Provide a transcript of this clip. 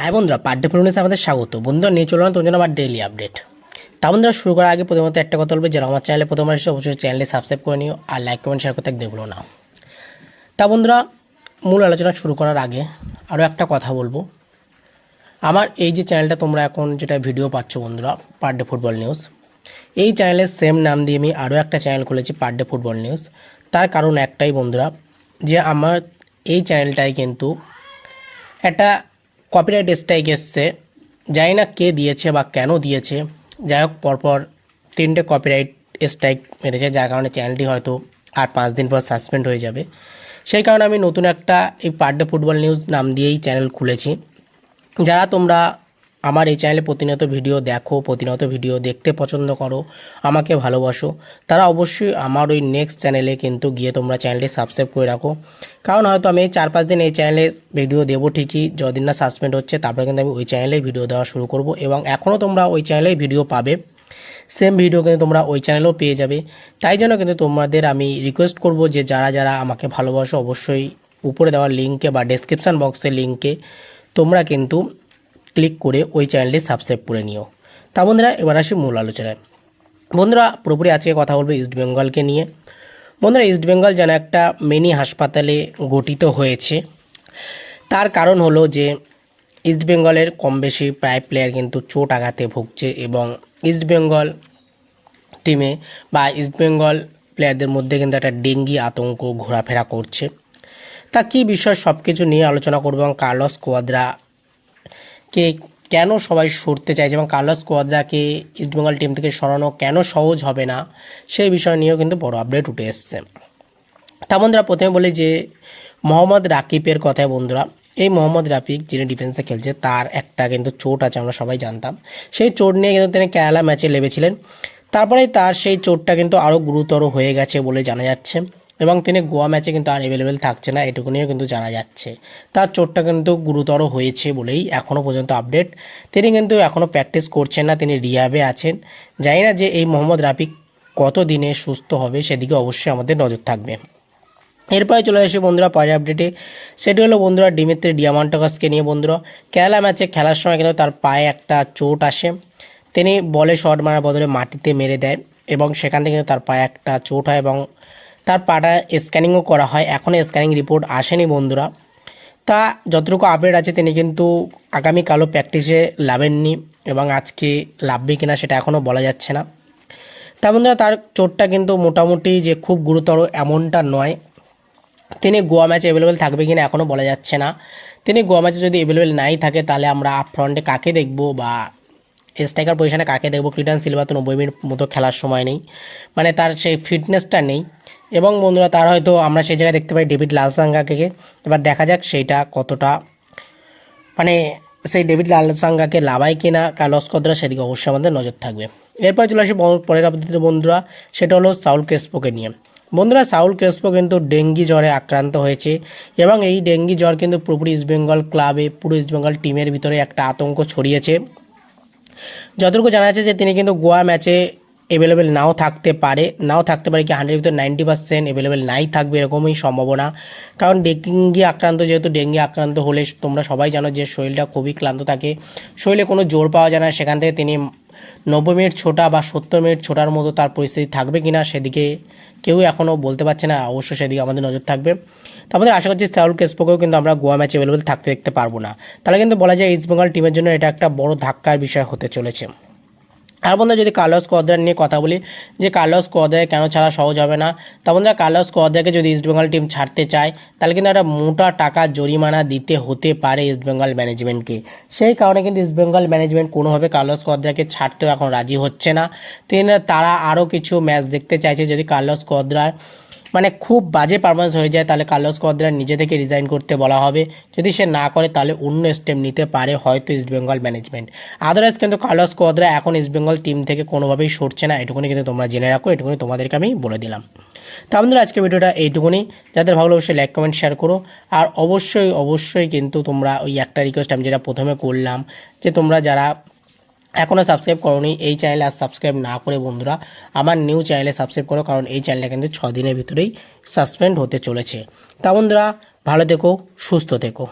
High বন্ধুরা, part day ফুটবলে আমাদের স্বাগত। বন্ধুরা নিয়ে চলুন তোমার জন্য আমার ডেইলি আপডেট। তা বন্ধুরা শুরু করার আগে প্রথমত একটা কথা বলবে, যারা আমার চ্যানেলে প্রথমবার এসে অবশ্যই চ্যানেলে সাবস্ক্রাইব করে নিও আর লাইক কমেন্ট শেয়ার করতে দেখবো না। তা বন্ধুরা মূল আলোচনা শুরু করার আগে আরও একটা কথা বলবো। আমার এই যে চ্যানেলটা তোমরা এখন যেটা ভিডিও পাচ্ছ বন্ধুরা, পার্ট ডে ফুটবল নিউজ, এই চ্যানেলের সেম নাম দিয়ে আমি আরও একটা চ্যানেল খুলেছি, পার্ট ডে ফুটবল নিউজ। তার কারণ একটাই বন্ধুরা, যে আমার এই চ্যানেলটায় কিন্তু একটা কপিরাইট স্ট্রাইক এসছে। জানি না কে দিয়েছে বা কেন দিয়েছে, যাই হোক পরপর 3টে কপিরাইট স্ট্রাইক মেরেছে, যার কারণে চ্যানেলটি হয়তো আর 5 দিন পর সাসপেন্ড হয়ে যাবে। সেই কারণে আমি নতুন একটা এই পার্ট ডে ফুটবল নিউজ নাম দিয়েই চ্যানেল খুলেছি। যারা তোমরা আমার এই চ্যানেলে প্রতিনিয়ত ভিডিও দেখো, প্রতিনিয়ত ভিডিও দেখতে পছন্দ করো, আমাকে ভালোবাসো, তারা অবশ্যই আমার ওই নেক্সট চ্যানেলে কিন্তু গিয়ে তোমরা চ্যানেলটি সাবস্ক্রাইব করে রাখো। কারণ হয়তো আমি 4-5 দিন এই চ্যানেলে ভিডিও দেবো ঠিকই, যতদিন না সাসপেন্ড হচ্ছে, তারপরে কিন্তু আমি ওই চ্যানেলেই ভিডিও দেওয়া শুরু করব। এবং এখনও তোমরা ওই চ্যানেলেই ভিডিও পাবে, সেম ভিডিও কিন্তু তোমরা ওই চ্যানেলেও পেয়ে যাবে। তাই জন্য কিন্তু তোমাদের আমি রিকোয়েস্ট করব যে যারা যারা আমাকে ভালোবাসো, অবশ্যই উপরে দেওয়া লিঙ্কে বা ডেসক্রিপশান বক্সের লিঙ্কে তোমরা কিন্তু ক্লিক করে ওই চ্যানেলটি সাবস্ক্রাইব করে নিও। তা বন্ধুরা এবার আসি মূল আলোচনায়। বন্ধুরা পুরোপুরি আজকে কথা বলবো ইস্টবেঙ্গলকে নিয়ে। বন্ধুরা ইস্টবেঙ্গল যেন একটা মিনি হাসপাতালে গঠিত হয়েছে। তার কারণ হলো যে ইস্টবেঙ্গলের কম বেশি প্রায় প্লেয়ার কিন্তু চোট আঘাতে ভুগছে, এবং ইস্টবেঙ্গল টিমে বা ইস্টবেঙ্গল প্লেয়ারদের মধ্যে কিন্তু একটা ডেঙ্গি আতঙ্ক ঘোরাফেরা করছে। তা কী বিষয় সব কিছু নিয়ে আলোচনা করবো, এবং কার্লোস কোয়াদ্রাকে কেন সবাই সরতে চাইছে এবং কার্লোস কোয়াদ্রাকে ইস্টবেঙ্গল টিম থেকে সরানো কেন সহজ হবে না, সেই বিষয় নিয়েও কিন্তু বড় আপডেট উঠে এসছে। তা বন্ধুরা প্রথমে বলি যে মোহাম্মদ রাকিবের কথায় বন্ধুরা, এই মোহাম্মদ রাকিব যিনি ডিফেন্সে খেলছে, তার একটা কিন্তু চোট আছে, আমরা সবাই জানতাম। সেই চোট নিয়ে কিন্তু তিনি কেরালা ম্যাচে নেমেছিলেন। তারপরে তার সেই চোটটা কিন্তু আরও গুরুতর হয়ে গেছে বলে জানা যাচ্ছে, এবং তিনি গোয়া ম্যাচে কিন্তু আর অ্যাভেলেবেল থাকছে না, এটুকুনিও কিন্তু জানা যাচ্ছে। তার চোটটা কিন্তু গুরুতর হয়েছে বলেই এখনও পর্যন্ত আপডেট। তিনি কিন্তু এখনও প্র্যাকটিস করছেন না, তিনি রিহ্যাবে আছেন। জানি না যে এই মোহাম্মদ রাকিব কত দিনে সুস্থ হবে, সেদিকে অবশ্যই আমাদের নজর থাকবে। এরপরে চলে আসি বন্ধুরা পরের আপডেটে। সেটি হলো বন্ধুরা ডিমিত্রি ডিয়ামান্টোভাসকে নিয়ে। বন্ধুরা কেরালা ম্যাচে খেলার সময় কিন্তু তার পায়ে একটা চোট আসে, তিনি বলে শট মারার বদলে মাটিতে মেরে দেয়, এবং সেখান থেকে কিন্তু তার পায়ে একটা চোট হয়, এবং তার পাটা স্ক্যানিংও করা হয়। এখনও স্ক্যানিং রিপোর্ট আসেনি বন্ধুরা। তা যতটুকু আপডেট আছে তিনি কিন্তু আগামীকালও প্র্যাকটিসে নামেননি, এবং আজকে নামবে কিনা সেটা এখনও বলা যাচ্ছে না। তা বন্ধুরা তার চোটটা কিন্তু মোটামুটি যে খুব গুরুতর এমনটা নয়। তিনি গোয়া ম্যাচে অ্যাভেলেবেল থাকবে কিনা এখনও বলা যাচ্ছে না। তিনি গোয়া ম্যাচে যদি অ্যাভেলেবেল নাই থাকে, তাহলে আমরা আপ ফ্রন্টে কাকে দেখব বা স্ট্রাইকার পজিশনে কাকে দেখব। ক্রিস্টিয়ান সিলভা তো 90 মিনিট মতো খেলার সময় নেই, মানে তার সেই ফিটনেসটা নেই। এবং বন্ধুরা তার হয়তো আমরা সেই জায়গায় দেখতে পাই ডেভিড লালসাঙ্গাকে। এবার দেখা যাক সেইটা কতটা, মানে সেই ডেভিড লালসাঙ্গাকে লাভায় কিনা কার্লোস কোয়াদ্রা, সেদিকে অবশ্যই আমাদের নজর থাকবে। এরপর চলে আসি পরের আপডেটে বন্ধুরা, সেটা হলো সাউল ক্রেসপোকে নিয়ে। বন্ধুরা সাউল ক্রেসপো কিন্তু ডেঙ্গি জ্বরে আক্রান্ত হয়েছে, এবং এই ডেঙ্গি জ্বর কিন্তু পুরোপুরি ইস্টবেঙ্গল ক্লাবে, পুরো ইস্টবেঙ্গল টিমের ভিতরে একটা আতঙ্ক ছড়িয়েছে। যতটুকু জানা যাচ্ছে যে তিনি কিন্তু গোয়া ম্যাচে অ্যাভেলেবেল নাও থাকতে পারে কি 100-এর ভিতরে 90% অ্যাভেলেবেল নাই থাকবে, এরকমই সম্ভাবনা। কারণ ডেঙ্গি আক্রান্ত, যেহেতু ডেঙ্গি আক্রান্ত হলে তোমরা সবাই জানো যে শরীরটা খুবই ক্লান্ত থাকে, শরীরে কোনো জোর পাওয়া যায় না। সেখান থেকে তিনি 90 মিনিট ছোটা বা 70 মিনিট ছোটার মতো তার পরিস্থিতি থাকবে কিনা, সেদিকে কেউ এখনও বলতে পারছে না। অবশ্যই সেদিকে আমাদের নজর থাকবে। তো আমাদের আশা করছি সাউল ক্রেসপোকেও কিন্তু আমরা গোয়া ম্যাচে অ্যাভেলেবেল থাকতে দেখতে পারবো না। তাহলে কিন্তু বলা যায় ইস্টবেঙ্গল টিমের জন্য এটা একটা বড় ধাক্কার বিষয় হতে চলেছে। আর বন্ধুরা যদি কার্লোস কোয়াদ্রা নিয়ে কথা বলি, যে কার্লোস কোয়াদ্রাকে কেন ছাড়া সহজ হবে না, তা বন্ধুরা কার্লোস কোয়াদ্রাকে যদি ইস্টবেঙ্গল টিম ছাড়তে চায়, তাহলে কিন্তু একটা মোটা টাকা জরিমানা দিতে হতে পারে ইস্টবেঙ্গল ম্যানেজমেন্টকে। সেই কারণে কিন্তু ইস্টবেঙ্গল ম্যানেজমেন্ট কোনোভাবে কার্লোস কোয়াদ্রাকে ছাড়তেও এখন রাজি হচ্ছে না। তারা আরও কিছু ম্যাচ দেখতে চাইছে। যদি কার্লোস কোয়াদ্রার মানে খুব বাজে পারফরমেন্স হয়ে যায়, তাহলে কার্লোস কোয়াদ্রা নিজে থেকে রিজাইন করতে বলা হবে। যদি সে না করে, তাহলে অন্য স্টেপ নিতে পারে হয়তো ইস্টবেঙ্গল ম্যানেজমেন্ট। আদারওয়াইজ কিন্তু কার্লোস কোয়াদ্রা এখন ইস্টবেঙ্গল টিম থেকে কোনোভাবেই সরছে না, এটুকুনি কিন্তু তোমরা জেনে রাখো, এটুকুনি তোমাদেরকে আমি বলে দিলাম। তো আমাদের আজকে ভিডিওটা এইটুকুনি। যাদের ভালো অবশ্যই লাইক কমেন্ট শেয়ার করো। আর অবশ্যই কিন্তু তোমরা ওই একটা রিকোয়েস্ট আমি যেটা প্রথমে করলাম, যে তোমরা যারা এখনও সাবস্ক্রাইব করোনি এই চ্যানেলে, আর সাবস্ক্রাইব না করে বন্ধুরা আমার নিউ চ্যানেলে সাবস্ক্রাইব করো, কারণ এই চ্যানেলটা কিন্তু 6 দিনের ভিতরেই সাসপেন্ড হতে চলেছে। তা বন্ধুরা ভালো থেকো, সুস্থ থেকো।